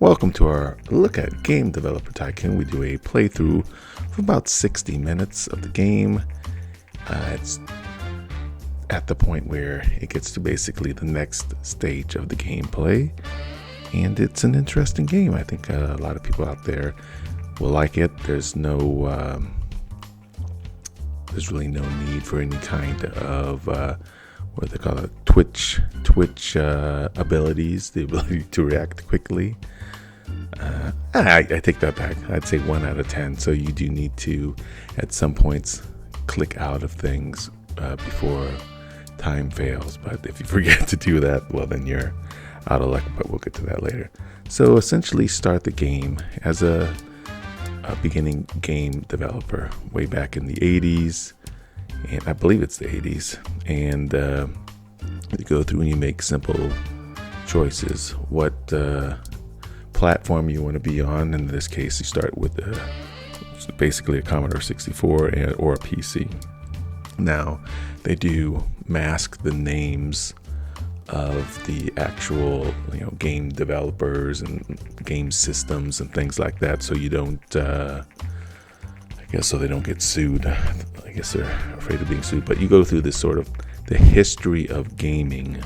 Welcome to our look at Game Developer Tycoon. We do a playthrough for about 60 minutes of the game. It's at the point where it gets to basically the next stage of the gameplay, and it's an interesting game. I think a lot of people out there will like it. There's really no need for any kind of what they call it, Twitch abilities, the ability to react quickly. I take that back. I'd say 1 out of 10. So you do need to, at some points, click out of things before time fails. But if you forget to do that, well, then you're out of luck. But we'll get to that later. So essentially, start the game as a beginning game developer way back in the 80s, and I believe it's the 80s. And you go through and you make simple choices. What platform you want to be on. In this case, you start with basically a Commodore 64 or a PC. Now, they do mask the names of the actual game developers and game systems and things like that, so you don't so they don't get sued. I guess they're afraid of being sued. But you go through this sort of the history of gaming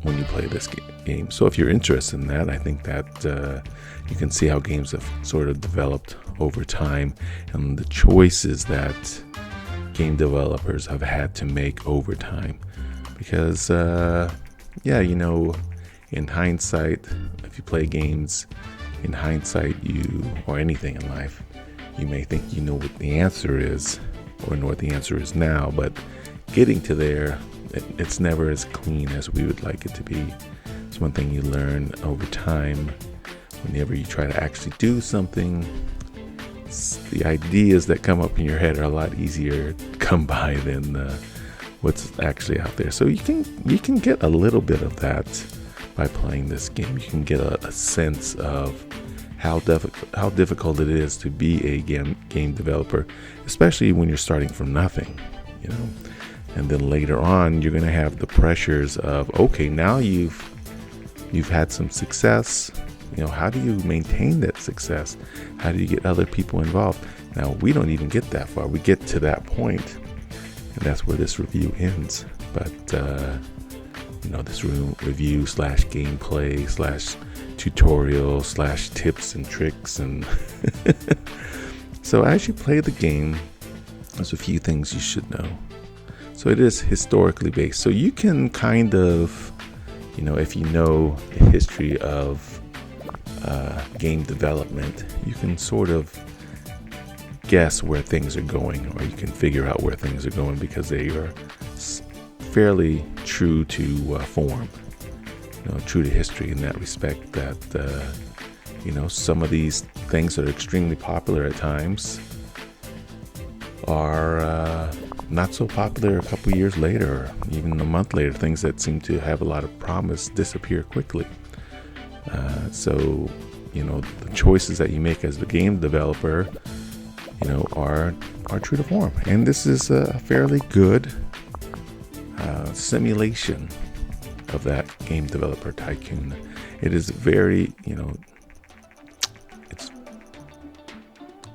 when you play this game. So if you're interested in that, I think that you can see how games have sort of developed over time and the choices that game developers have had to make over time. Because, in hindsight, if you play games in hindsight, or anything in life, you may think you know what the answer is or know what the answer is now, but getting to there, it's never as clean as we would like it to be. It's one thing you learn over time. Whenever you try to actually do something, the ideas that come up in your head are a lot easier to come by than what's actually out there. So you can get a little bit of that by playing this game. You can get a sense of how difficult it is to be a game developer, especially when you're starting from nothing, And then later on, you're going to have the pressures of, okay, now you've had some success. How do you maintain that success? How do you get other people involved? Now, we don't even get that far. We get to that point, and that's where this review ends. But, this review / gameplay / tutorial / tips and tricks. And so as you play the game, there's a few things you should know. So it is historically based. So you can kind of, if you know the history of game development, you can sort of guess where things are going, or you can figure out where things are going because they are fairly true to form, true to history in that respect. That, some of these things that are extremely popular at times are not so popular a couple years later, or even a month later. Things that seem to have a lot of promise disappear quickly. So the choices that you make as the game developer, are true to form. And this is a fairly good simulation of that Game Developer Tycoon. It is very,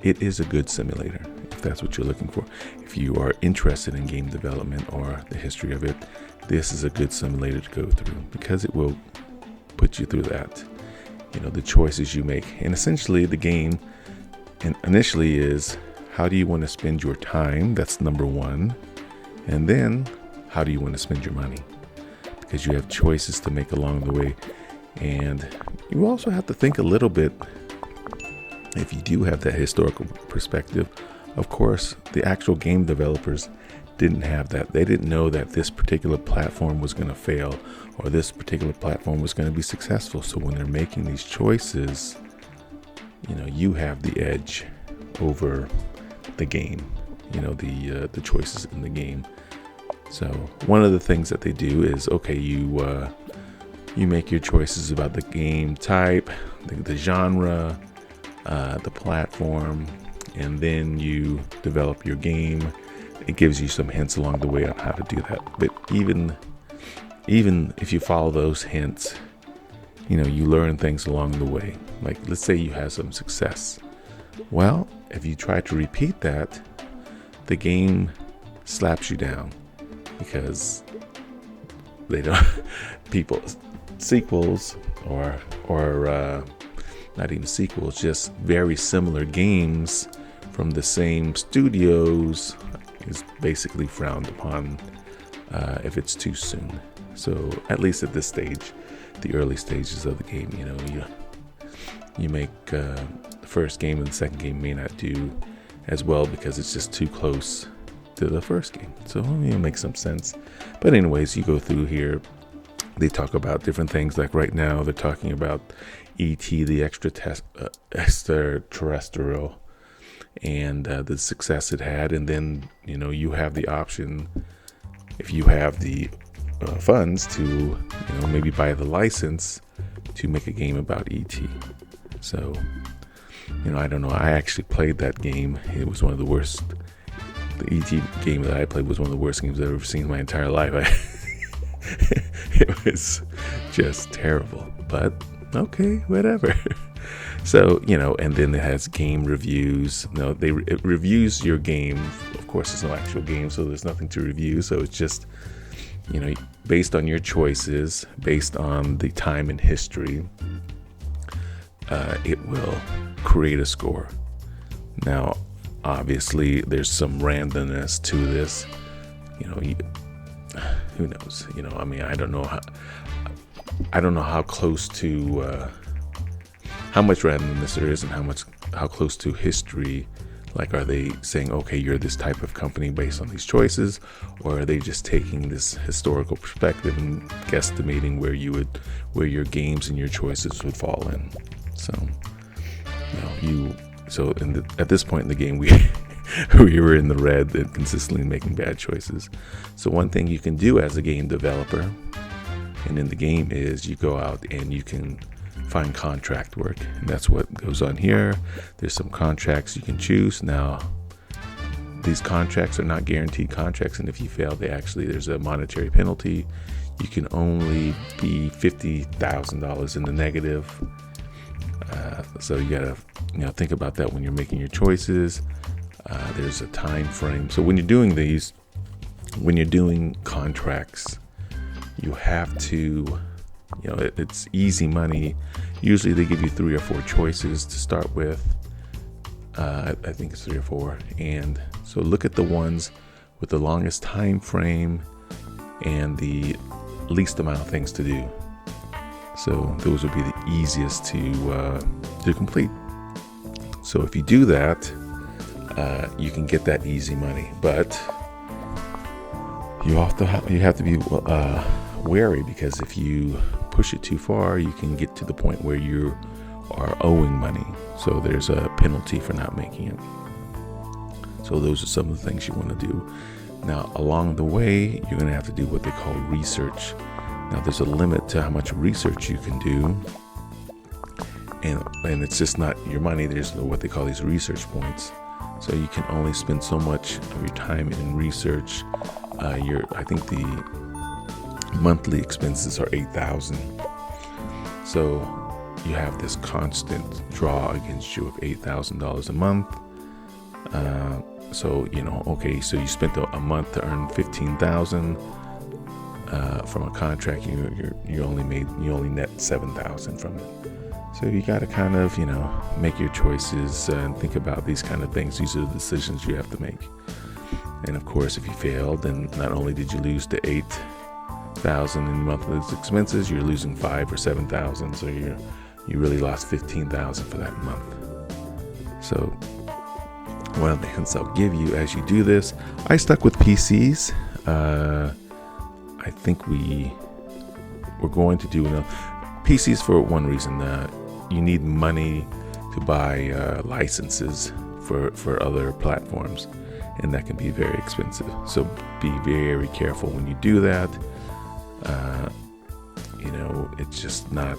it is a good simulator, if that's what you're looking for. If you are interested in game development or the history of it, this is a good simulator to go through because it will put you through that. The choices you make. And essentially the game initially is, how do you want to spend your time? That's number one. And then, how do you want to spend your money? Because you have choices to make along the way. And you also have to think a little bit, if you do have that historical perspective. Of course, the actual game developers didn't have that. They didn't know that this particular platform was going to fail or this particular platform was going to be successful. So when they're making these choices, you have the edge over the game, the choices in the game. So one of the things that they do is, okay, you make your choices about the game type, the genre, the platform, and then you develop your game. It gives you some hints along the way on how to do that. But even if you follow those hints, you learn things along the way. Like, let's say you have some success. Well, if you try to repeat that, the game slaps you down because they don't sequels or not even sequels, just very similar games from the same studios is basically frowned upon if it's too soon. So at least at this stage, the early stages of the game, you make the first game and the second game may not do as well because it's just too close to the first game. So it makes some sense. But anyways, you go through here, they talk about different things. Like right now, they're talking about E.T., the extraterrestrial, and the success it had. And then, you have the option, if you have the funds, to, maybe buy the license to make a game about E.T. So, I don't know. I actually played that game. It was one of the worst. The E.T. game that I played was one of the worst games I've ever seen in my entire life. It was just terrible. But okay, whatever. So, and then it has game reviews. No, it reviews your game. Of course, there's no actual game, so there's nothing to review. So it's just, based on your choices, based on the time in history, it will create a score. Now, obviously, there's some randomness to this. Who knows? I don't know how close to how much randomness there is and how close to history. Like, are they saying, okay, you're this type of company based on these choices, or are they just taking this historical perspective and guesstimating where your games and your choices would fall in? So, at this point in the game, we were in the red and consistently making bad choices. So one thing you can do as a game developer and in the game is you go out and you can find contract work, and that's what goes on here. There's some contracts you can choose. Now, these contracts are not guaranteed contracts, and if you fail, there's a monetary penalty. You can only be $50,000 in the negative. So you gotta think about that when you're making your choices. There's a time frame. So when you're doing contracts, you have to, it's easy money. Usually they give you 3 or 4 choices to start with. I think it's 3 or 4. And so look at the ones with the longest time frame and the least amount of things to do. So those would be the easiest to complete. So if you do that, you can get that easy money. But you have to be wary, because if you push it too far, you can get to the point where you are owing money. So there's a penalty for not making it. So those are some of the things you want to do. Now, along the way, you're going to have to do what they call research. Now, there's a limit to how much research you can do. And it's just not your money. There's what they call these research points. So you can only spend so much of your time in research. I think the monthly expenses are $8,000. So you have this constant draw against you of $8,000 a month. So you spent a month to earn $15,000 from a contract. You only net $7,000 from it. So you got to kind of make your choices and think about these kind of things. These are the decisions you have to make. And of course, if you fail, then not only did you lose the $8,000 in monthly expenses, you're losing $5,000 or $7,000. So you really lost $15,000 for that month. So one of the hints I'll give you as you do this, I stuck with PCs. I think we're going to do PCs for one reason. You need money to buy licenses for other platforms, and that can be very expensive. So be very careful when you do that. It's just not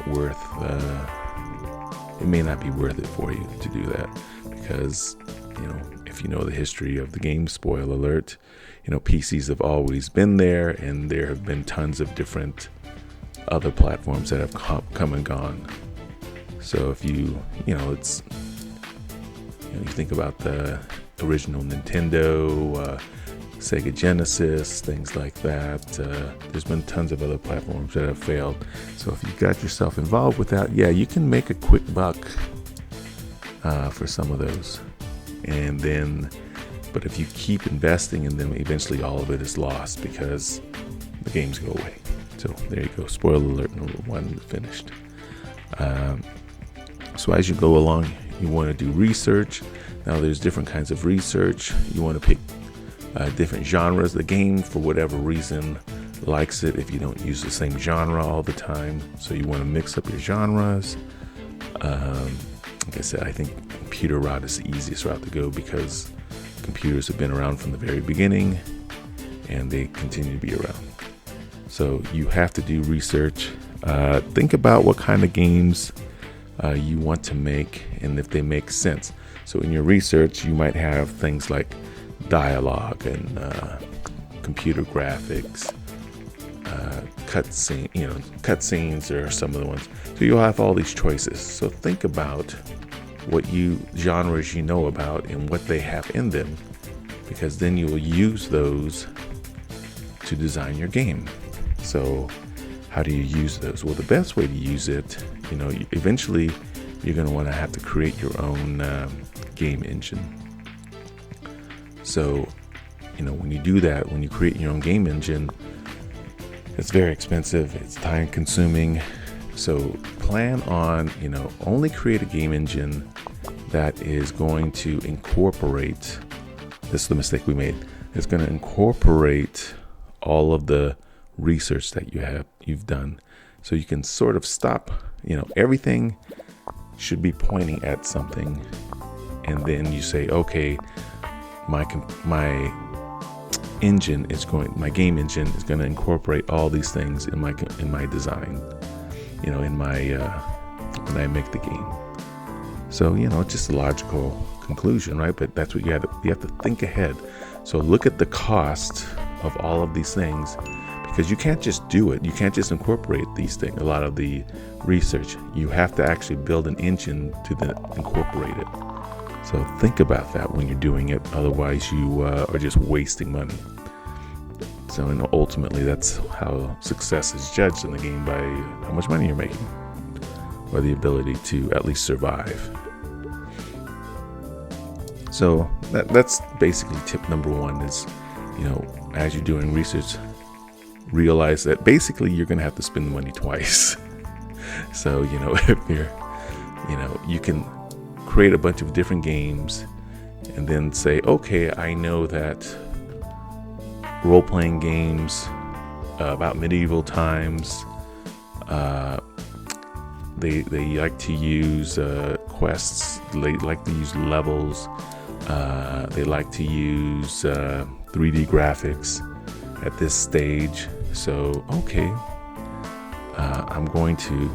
worth, it may not be worth it for you to do that, because, if you know the history of the game, spoiler alert, PCs have always been there, and there have been tons of different other platforms that have come and gone. So if you think about the original Nintendo, Sega Genesis, things like that. There's been tons of other platforms that have failed. So if you got yourself involved with that, yeah, you can make a quick buck for some of those. But if you keep investing in them, eventually all of it is lost because the games go away. So there you go. Spoiler alert, number 1 finished. So as you go along, you want to do research. Now there's different kinds of research. You want to pick different genres. The game, for whatever reason, likes it if you don't use the same genre all the time. So you want to mix up your genres. Like I said, I think computer route is the easiest route to go because computers have been around from the very beginning and they continue to be around. So you have to do research. Think about what kind of games you want to make and if they make sense. So in your research, you might have things like dialogue and computer graphics, cutscenes are some of the ones. So you'll have all these choices. So think about what genres you know about and what they have in them, because then you will use those to design your game. So how do you use those? Well, the best way to use it, eventually you're going to want to have to create your own game engine. So, when you do that, when you create your own game engine, it's very expensive, it's time consuming. So plan on, only create a game engine that is going to incorporate, this is the mistake we made, it's going to incorporate all of the research that you've done. So you can sort of stop, everything should be pointing at something. And then you say, okay, my game engine is going to incorporate all these things in my design, when I make the game. So, it's just a logical conclusion, right? But that's what you have to think ahead. So look at the cost of all of these things, because you can't just do it. You can't just incorporate these things, a lot of the research. You have to actually build an engine to then incorporate it. So think about that when you're doing it. Otherwise, you are just wasting money. So, ultimately, that's how success is judged in the game, by how much money you're making, or the ability to at least survive. So that's basically tip number 1 is, as you're doing research, realize that basically you're going to have to spend the money twice. So, if you're, you can create a bunch of different games and then say, okay, I know that role-playing games about medieval times, they like to use quests, they like to use levels, they like to use 3D graphics at this stage. So okay, I'm going to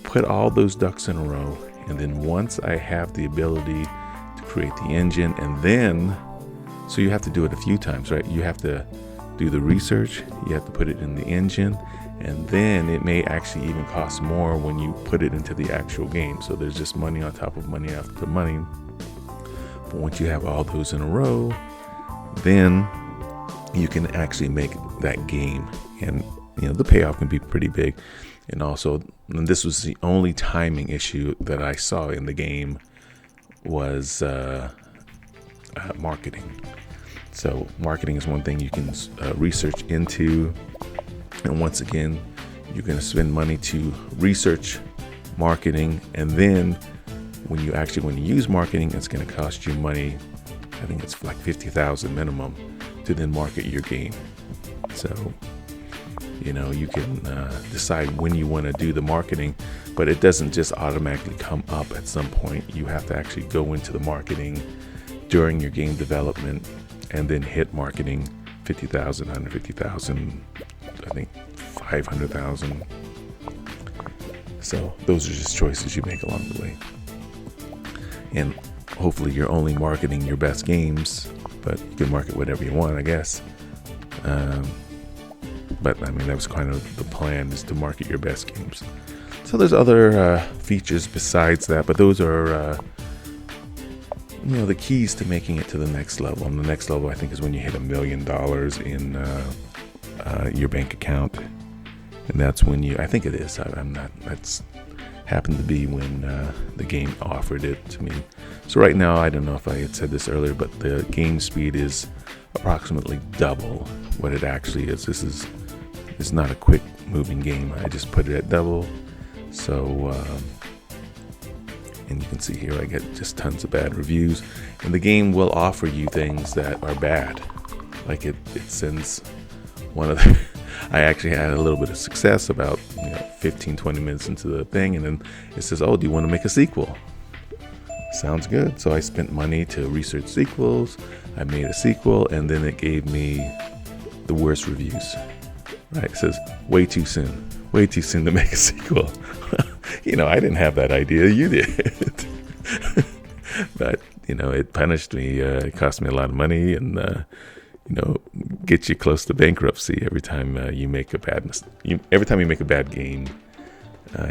put all those ducks in a row, and then once I have the ability to create the engine, and then so you have to do it a few times, right? You have to do the research, you have to put it in the engine, and then it may actually even cost more when you put it into the actual game. So there's just money on top of money after money. But once you have all those in a row, then you can actually make that game, and the payoff can be pretty big. And also, and this was the only timing issue that I saw in the game, was marketing. So marketing is one thing you can research into, and once again, you're going to spend money to research marketing, and then when you use marketing, it's going to cost you money. I think it's like $50,000 minimum to then market your game. So you can decide when you want to do the marketing, but it doesn't just automatically come up at some point. You have to actually go into the marketing during your game development and then hit marketing. 50,000, 150,000, I think 500,000. So those are just choices you make along the way. And hopefully you're only marketing your best games, but you can market whatever you want, I guess. But I mean, that was kind of the plan, is to market your best games. So there's other features besides that, but those are the keys to making it to the next level. And the next level, I think, is when you hit $1 million in your bank account, and that's when I think it is. I'm not. That's happened to be when the game offered it to me. So right now, I don't know if I had said this earlier, but the game speed is approximately double what it actually is. It's not a quick moving game. I just put it at double. So, and you can see here I get just tons of bad reviews. And the game will offer you things that are bad. Like it sends one of the... I actually had a little bit of success about 15, 20 minutes into the thing. And then it says, oh, do you want to make a sequel? Sounds good. So I spent money to research sequels. I made a sequel, and then it gave me the worst reviews. Right? It says, way too soon. Way too soon to make a sequel. I didn't have that idea. You did. But, it punished me. It cost me a lot of money, and, get you close to bankruptcy every time you make a bad every time you make a bad game.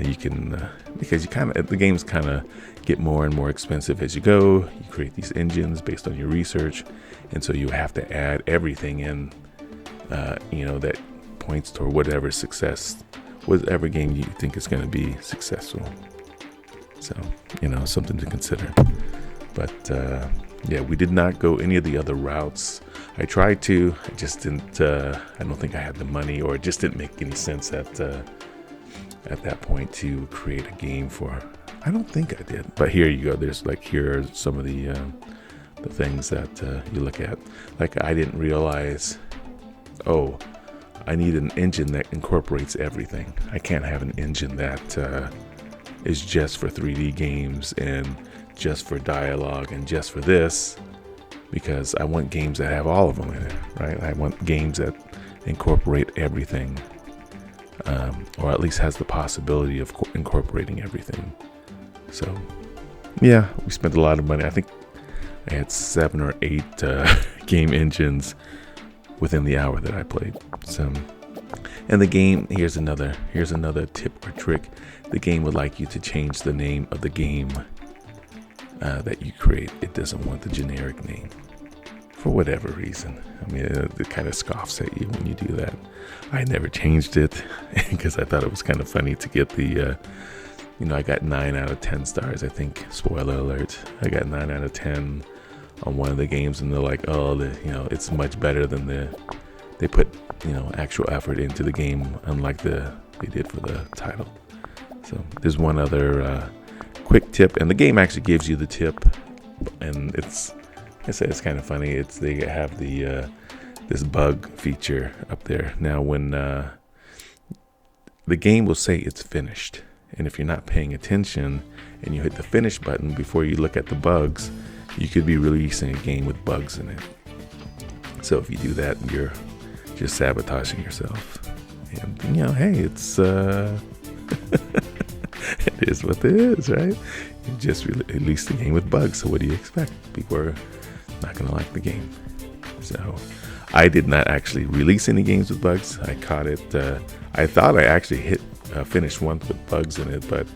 You can, because the games kind of get more and more expensive as you go. You create these engines based on your research, and so you have to add everything in, that points toward whatever game you think is going to be successful. So, something to consider. But we did not go any of the other routes. I tried to. I just didn't. I don't think I had the money, or it just didn't make any sense at that point to create a game for. I don't think I did. But here you go. There's here are some of the things that you look at. Like, I didn't realize. Oh, I need an engine that incorporates everything. I can't have an engine that is just for 3D games and just for dialogue and just for this, because I want games that have all of them in it, right? I want games that incorporate everything, or at least has the possibility of incorporating everything. So, we spent a lot of money. I think I had 7 or 8 game engines within the hour that I played. So, and the game, here's another tip or trick. The game would like you to change the name of the game that you create. It doesn't want the generic name for whatever reason. I mean, it kind of scoffs at you when you do that. I never changed it because I thought it was kind of funny to get the, I got 9 out of 10 stars, I think. Spoiler alert. I got 9 out of 10 on one of the games, and they're like, oh, it's much better than they put, actual effort into the game, unlike they did for the title. So there's one other quick tip, and the game actually gives you the tip, and it's kind of funny. They have the this bug feature up there. Now, when the game will say it's finished, and if you're not paying attention and you hit the finish button before you look at the bugs, you could be releasing a game with bugs in it. So if you do that, you're just sabotaging yourself. And hey, it's it is what it is, right? You just released a game with bugs. So what do you expect? People are not going to like the game. So I did not actually release any games with bugs. I caught it. I thought I actually finished one with bugs in it, but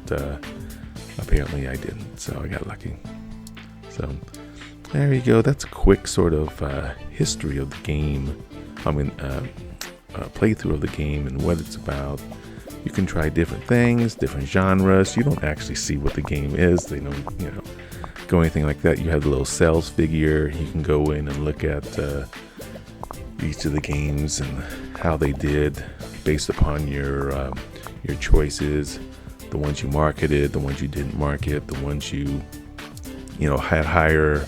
apparently I didn't. So I got lucky. So there you go. That's a quick sort of history of the game. Playthrough of the game and what it's about. You can try different things, different genres. You don't actually see what the game is. They don't, go anything like that. You have the little sales figure. You can go in and look at each of the games and how they did based upon your choices. The ones you marketed, the ones you didn't market, the ones you had higher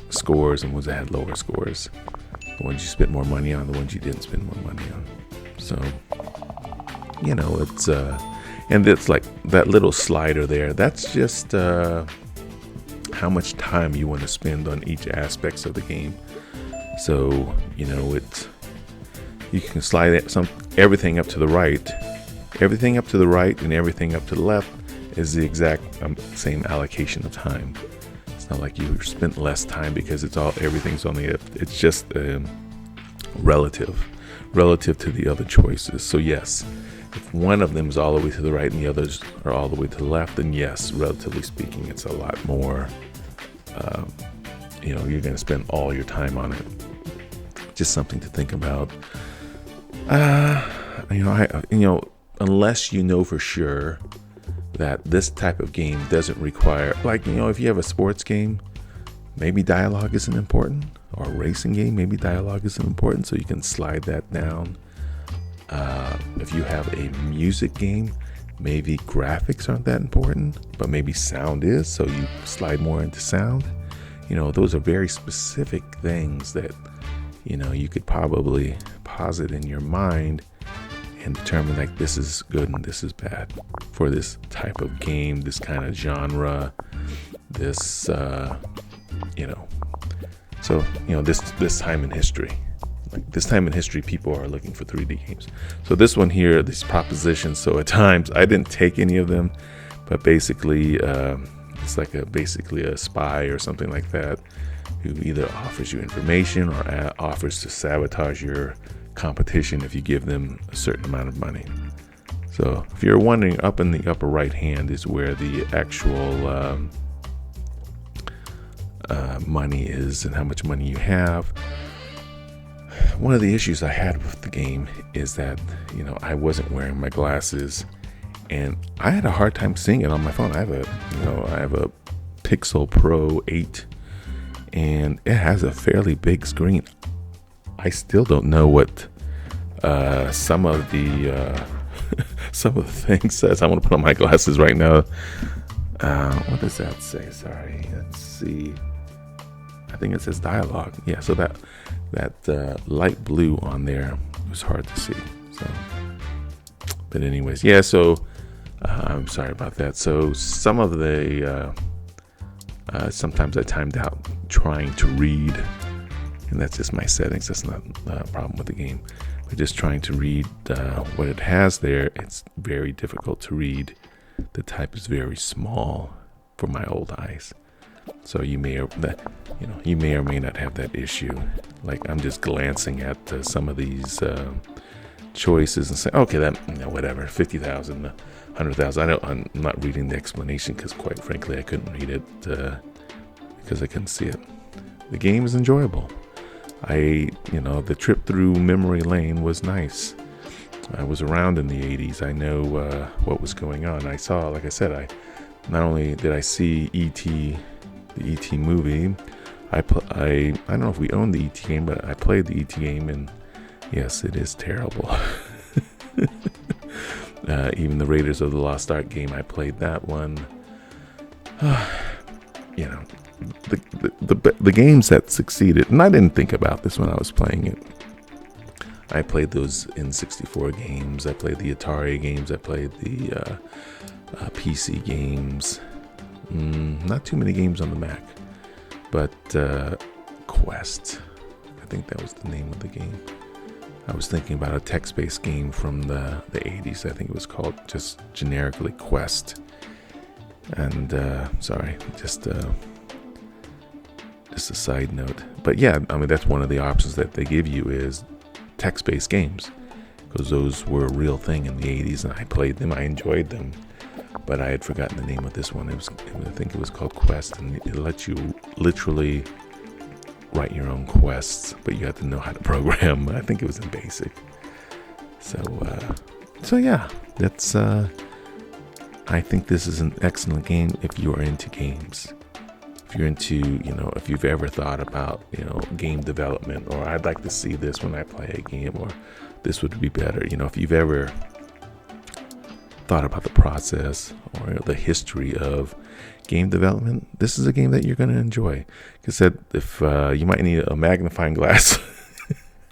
scores, and ones that had lower scores. The ones you spent more money on, the ones you didn't spend more money on. So, it's and it's like that little slider there. That's just how much time you want to spend on each aspects of the game. So, you can slide everything up to the right. Everything up to the right and everything up to the left is the exact same allocation of time. It's not like you spent less time because everything's on the. It's just relative to the other choices. So yes, if one of them is all the way to the right and the others are all the way to the left, then yes, relatively speaking, it's a lot more, you're going to spend all your time on it. Just something to think about. Unless you know for sure that this type of game doesn't require, if you have a sports game, maybe dialogue isn't important, or a racing game, maybe dialogue isn't important, so you can slide that down. If you have a music game, maybe graphics aren't that important, but maybe sound is, so you slide more into sound. Those are very specific things that, you could probably posit in your mind and determine this is good and this is bad for this type of game, this kind of genre, this, this time in history. This time in history, people are looking for 3D games. So this one here, these propositions, so at times I didn't take any of them, but basically it's basically a spy or something like that who either offers you information or offers to sabotage your competition if you give them a certain amount of money. So if you're wondering, up in the upper right hand is where the actual money is and how much money you have. One of the issues I had with the game is that, I wasn't wearing my glasses and I had a hard time seeing it on my phone. I have a Pixel Pro 8 and it has a fairly big screen. I still don't know what some of the things says. I want to put on my glasses right now. What does that say? Sorry, let's see. I think it says dialogue. Yeah, so that light blue on there was hard to see. So, but anyways, yeah. So I'm sorry about that. So some of the sometimes I timed out trying to read, and that's just my settings. That's not a problem with the game. But just trying to read what it has there, it's very difficult to read. The type is very small for my old eyes. So you may or may not have that issue. I'm just glancing at some of these choices and saying, okay, that whatever, 50,000, 100,000. I'm not reading the explanation because, quite frankly, I couldn't read it because I couldn't see it. The game is enjoyable. The trip through memory lane was nice. I was around in the 80s. I know what was going on. I saw, like I said, not only did I see E.T., the E.T. movie, I don't know if we owned the E.T. game, but I played the E.T. game, and yes, it is terrible. Even the Raiders of the Lost Ark game, I played that one. The games that succeeded, and I didn't think about this when I was playing it. I played those N64 games. I played the Atari games. I played the PC games. Not too many games on the Mac, but Quest. I think that was the name of the game. I was thinking about a text-based game from the 80s. I think it was called just generically Quest. And sorry, just a side note. But yeah, that's one of the options that they give you is text-based games, because those were a real thing in the 80s, and I played them. I enjoyed them, but I had forgotten the name of this one. I think it was called Quest, and it lets you literally write your own quests, but you have to know how to program. I think it was in BASIC. So yeah, that's. I think this is an excellent game if you are into games. If you're into, if you've ever thought about, game development, or I'd like to see this when I play a game, or this would be better. If you've ever thought about the process or the history of game development, this is a game that you're going to enjoy. Because if you might need a magnifying glass,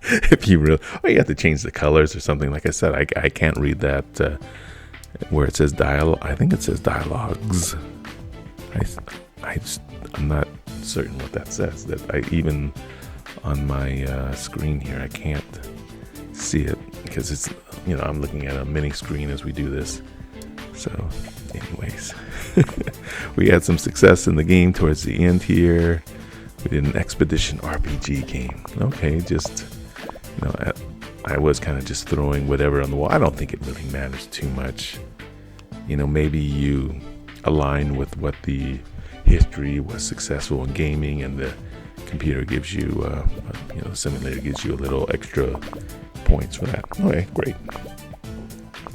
if you really, or you have to change the colors or something. Like I said, I can't read that where it says dialogue. I think it says dialogues. I'm not certain what that says. That even on my screen here, I can't see it because it's, I'm looking at a mini screen as we do this. So anyways, we had some success in the game towards the end here. We did an expedition RPG game. Okay, just I was kind of just throwing whatever on the wall. I don't think it really matters too much. Maybe you align with what the history was successful in gaming, and the computer gives you, the simulator gives you a little extra points for that. Okay, great.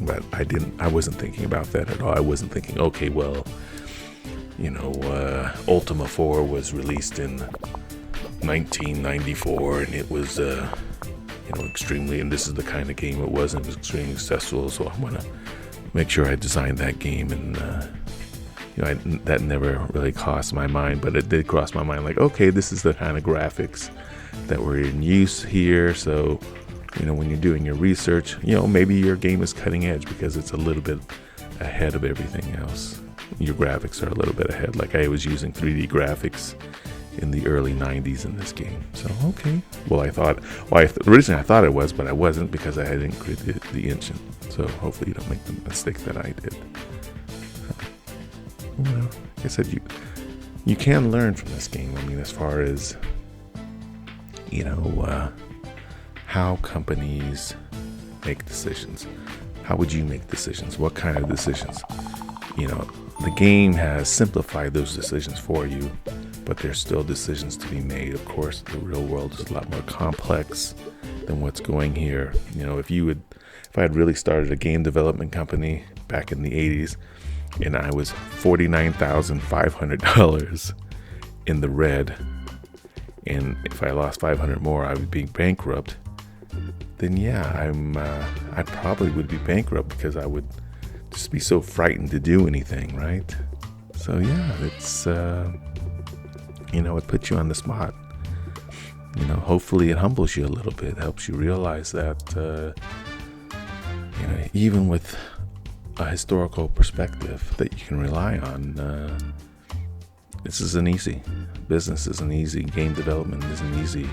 But I wasn't thinking about that at all. I wasn't thinking, okay, well, Ultima 4 was released in 1994, and it was, extremely, and this is the kind of game it was, and it was extremely successful, so I'm gonna make sure I designed that game, and that never really crossed my mind, but it did cross my mind, like, okay, this is the kind of graphics that were in use here, so, when you're doing your research, maybe your game is cutting edge because it's a little bit ahead of everything else. Your graphics are a little bit ahead, like I was using 3D graphics in the early 90s in this game. So, okay. Well, originally I thought it was, but I wasn't because I hadn't created the engine. So hopefully you don't make the mistake that I did. Like I said, you can learn from this game. I mean, as far as, how companies make decisions. How would you make decisions? What kind of decisions? The game has simplified those decisions for you, but there's still decisions to be made. Of course, the real world is a lot more complex than what's going here. If I had really started a game development company back in the 80s, and I was $49,500 in the red, and if I lost 500 more, I would be bankrupt, then yeah, I probably would be bankrupt because I would just be so frightened to do anything, right? So yeah, it's it puts you on the spot. Hopefully it humbles you a little bit, helps you realize that even with a historical perspective that you can rely on, this isn't easy. Business isn't easy. Game development isn't easy.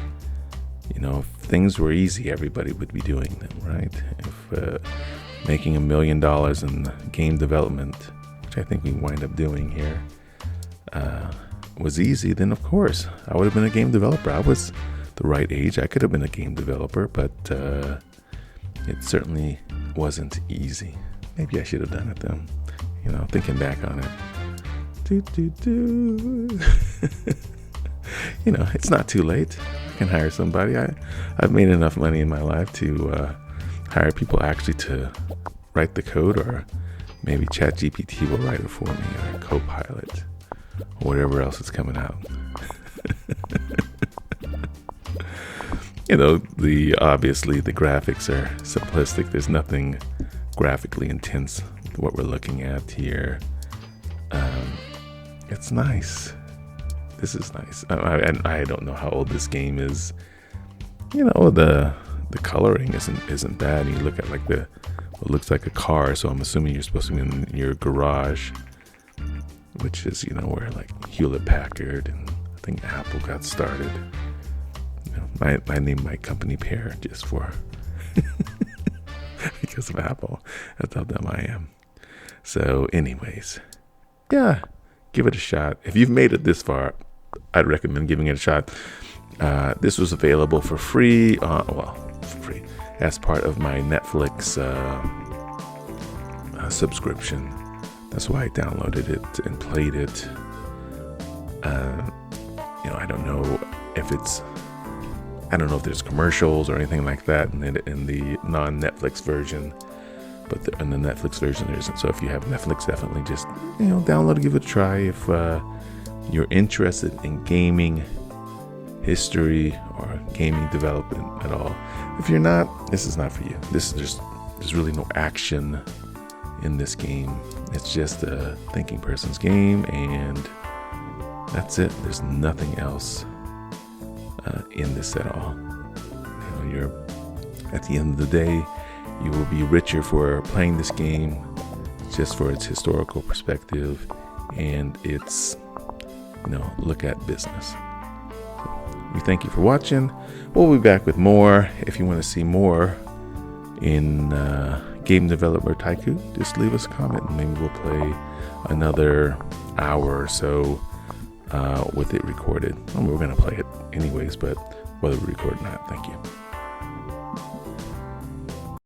If things were easy, everybody would be doing them, right? If making $1 million in game development, which I think we wind up doing here, was easy, then of course I would have been a game developer. I was the right age. I could have been a game developer, but it certainly wasn't easy. Maybe I should have done it though. Thinking back on it. It's not too late. I can hire somebody. I've made enough money in my life to hire people actually to write the code, or maybe ChatGPT will write it for me, or Copilot, or whatever else is coming out. Obviously the graphics are simplistic. There's nothing graphically intense with what we're looking at here. It's nice. This is nice. I don't know how old this game is. The coloring isn't bad. You look at what looks like a car, so I'm assuming you're supposed to be in your garage, which is where like Hewlett Packard and I think Apple got started. I named my company Pear just for because of Apple. That's how dumb I am. So anyways, yeah, give it a shot. If you've made it this far, I'd recommend giving it a shot. This was available for free, as part of my Netflix subscription. That's why I downloaded it and played it. I don't know if there's commercials or anything like that in the non-Netflix version, but in the Netflix version there isn't. So if you have Netflix, definitely just download it, give it a try. If you're interested in gaming history or gaming development at all, if you're not, this is not for you. There's really no action in this game. It's just a thinking person's game, and that's it. There's nothing else in this at all. You're at the end of the day, you will be richer for playing this game just for its historical perspective and its look at business. So we thank you for watching. We'll be back with more. If you want to see more in Game Developer Tycoon, just leave us a comment and maybe we'll play another hour or so with it recorded. We're going to play it anyways, but whether we record or not, thank you.